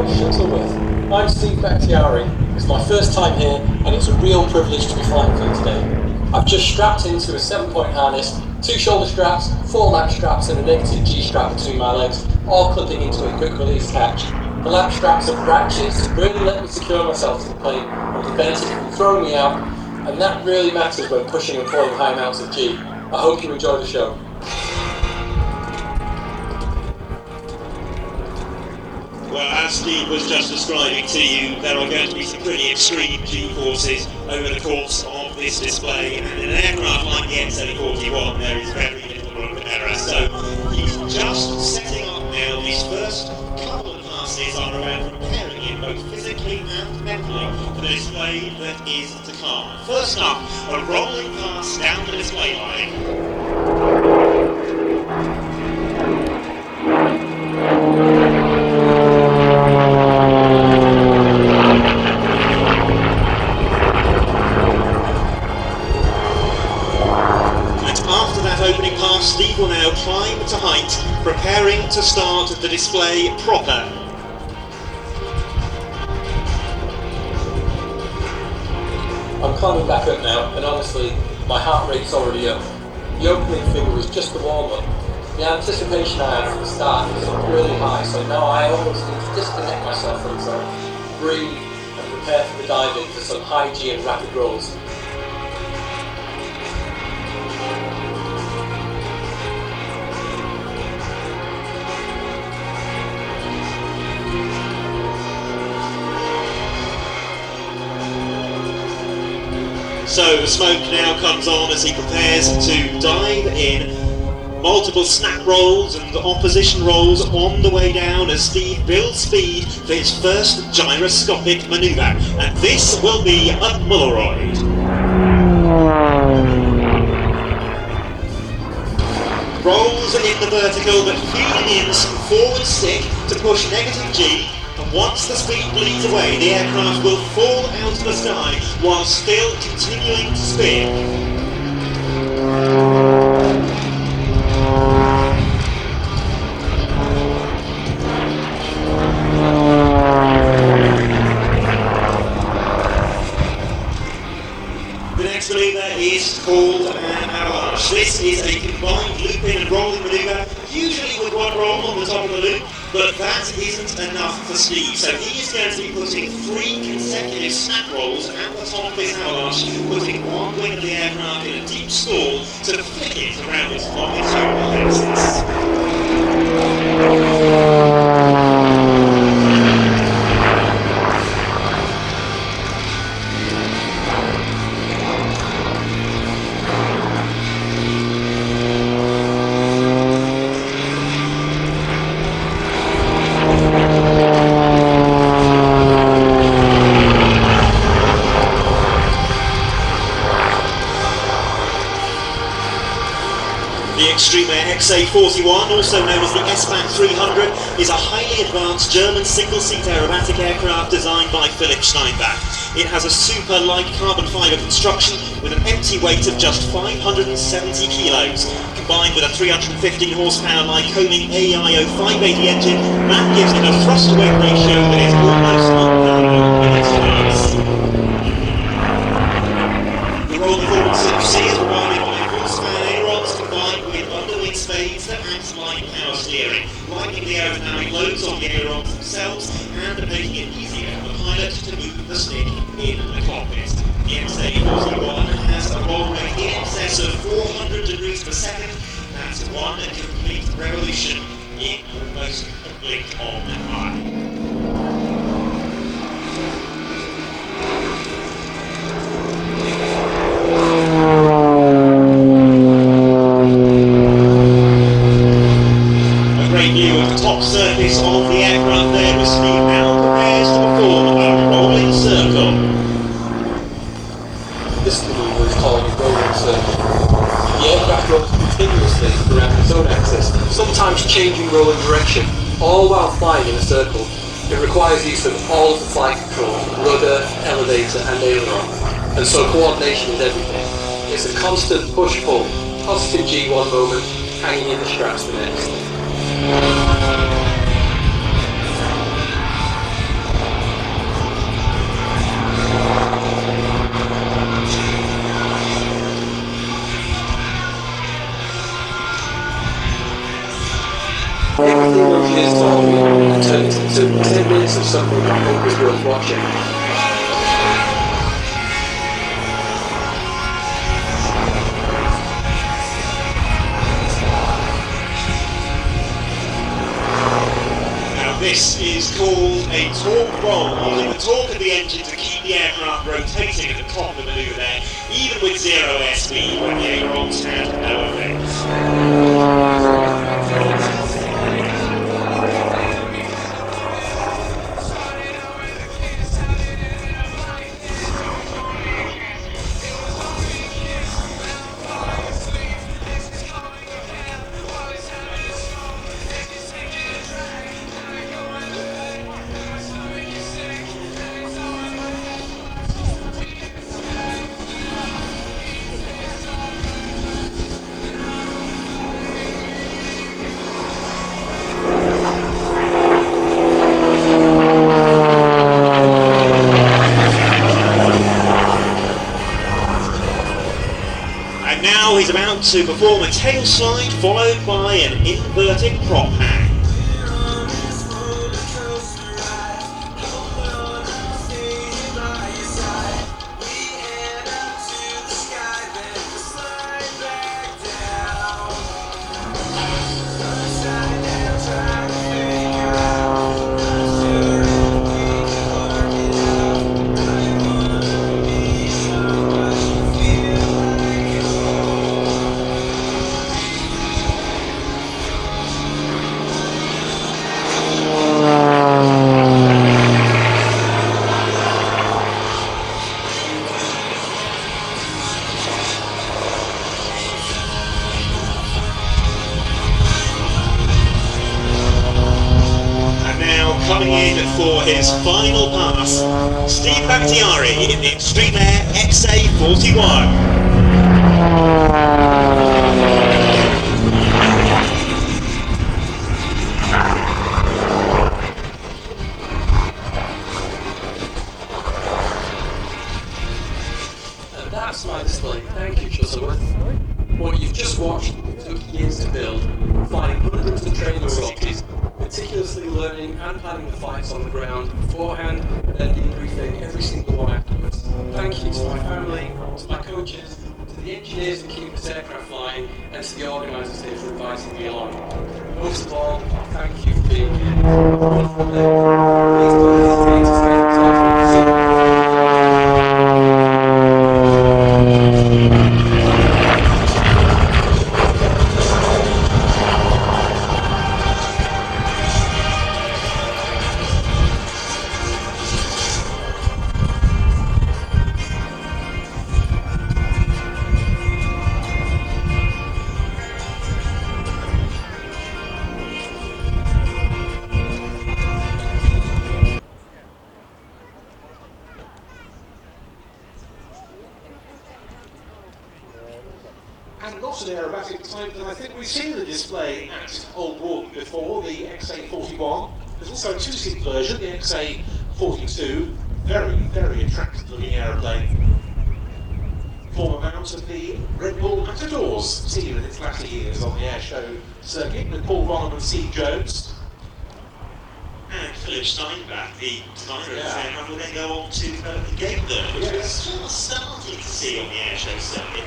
Road, Shuttleworth. I'm Steve Bakhtiari. It's my first time here and it's a real privilege to be flying for you today. I've just strapped into a 7-point harness, 2 shoulder straps, 4 lap straps and a negative G strap between my legs, all clipping into a quick release catch. The lap straps are ratchets to really let me secure myself to the plane and prevent it from throwing me out, and that really matters when pushing and pulling high amounts of G. I hope you enjoy the show. Well, as Steve was just describing to you, there are going to be some pretty extreme G-forces over the course of this display, and in an aircraft like the XA41 there is very little room for error. So he's just setting up now. These first couple of passes are around preparing him both physically and mentally for the display that is to come. First up, a rolling pass down the display line. Opening pass, Steve will now climb to height, preparing to start the display proper. I'm climbing back up now, and honestly, my heart rate's already up. The opening figure was just a warm-up. The anticipation I had for the start is really high, so now I almost need to disconnect myself from it, breathe, and prepare for the diving for some high G and rapid rolls. So the smoke now comes on as he prepares to dive in. Multiple snap rolls and opposition rolls on the way down as Steve builds speed for his first gyroscopic manoeuvre. And this will be a Mulleroid. Rolls in the vertical but feeding in some forward stick to push negative G. And once the speed bleeds away, the aircraft will fall out of the sky while still continuing to spin. The next manoeuvre is called an avalanche. This is a combined loop-in and rolling manoeuvre, usually with one roll on the top of the loop. But that isn't enough for Steve, so he is going to be putting 3 consecutive snap rolls at the top of his avalanche, putting one wing of the aircraft in a deep stall to flick it around on its own axis. The Xtreme Air XA41, also known as the Sbach 300, is a highly advanced German single-seat aerobatic aircraft designed by Philipp Steinbach. It has a super light carbon fibre construction with an empty weight of just 570 kilos. Combined with a 315 horsepower Lycoming AIO 580 engine, that gives it a thrust-to-weight ratio that is almost unparalleled in its class. The rolling forward CFC is provided by full-span ailerons combined with underwing spades that act like power steering, lightening the aerodynamic loads on the ailerons themselves and making it easier for the pilot to move the stick in the cockpit. The XA41 has a roll rate in excess of 400 degrees per second. That's one complete revolution in almost a blink of an eye. View of the top surface of the aircraft there as Steve now prepares to perform a rolling circle. This manoeuvre is called a rolling circle. The aircraft rolls continuously around its own axis, sometimes changing rolling direction, all while flying in a circle. It requires use of all of the flight controls, rudder, elevator and aileron, and so coordination is everything. It's a constant push-pull, positive G one moment, hanging in the straps the next. to 10 minutes of something I hope was worth watching. This is called a torque roll, using the torque of the engine to keep the aircraft rotating at the top of the manoeuvre there, even with zero airspeed when the ailerons have no effect. And now he's about to perform a tail slide followed by an inverted prop hang. Coming in for his final pass, Steve Bakhtiari in the Xtreme Air XA41. And that's my display. Thank you, Chuzzlewith. What you've just watched took years to build, flying hundreds of training roles, meticulously learning and planning the flights on the ground beforehand, then debriefing every single one afterwards. Thank you to my family, to my coaches, to the engineers who keep this aircraft flying, and to the organisers here for inviting me along. Most of all, thank you for being here. Have a wonderful day. Please don't hesitate to stay in touch. And not an aerobatic type that I think we've seen the display at Old Warden before, the XA41. There's also a two-seat version, the XA42. Very, very attractive looking aeroplane. Former mount of the Red Bull Matadors team in its latter years on the airshow circuit with Paul Bonham and Steve Jones. And Philip Steinbach, the designer of the aircraft, will then go on to develop the Gator, which we're just starting to see on the airshow circuit.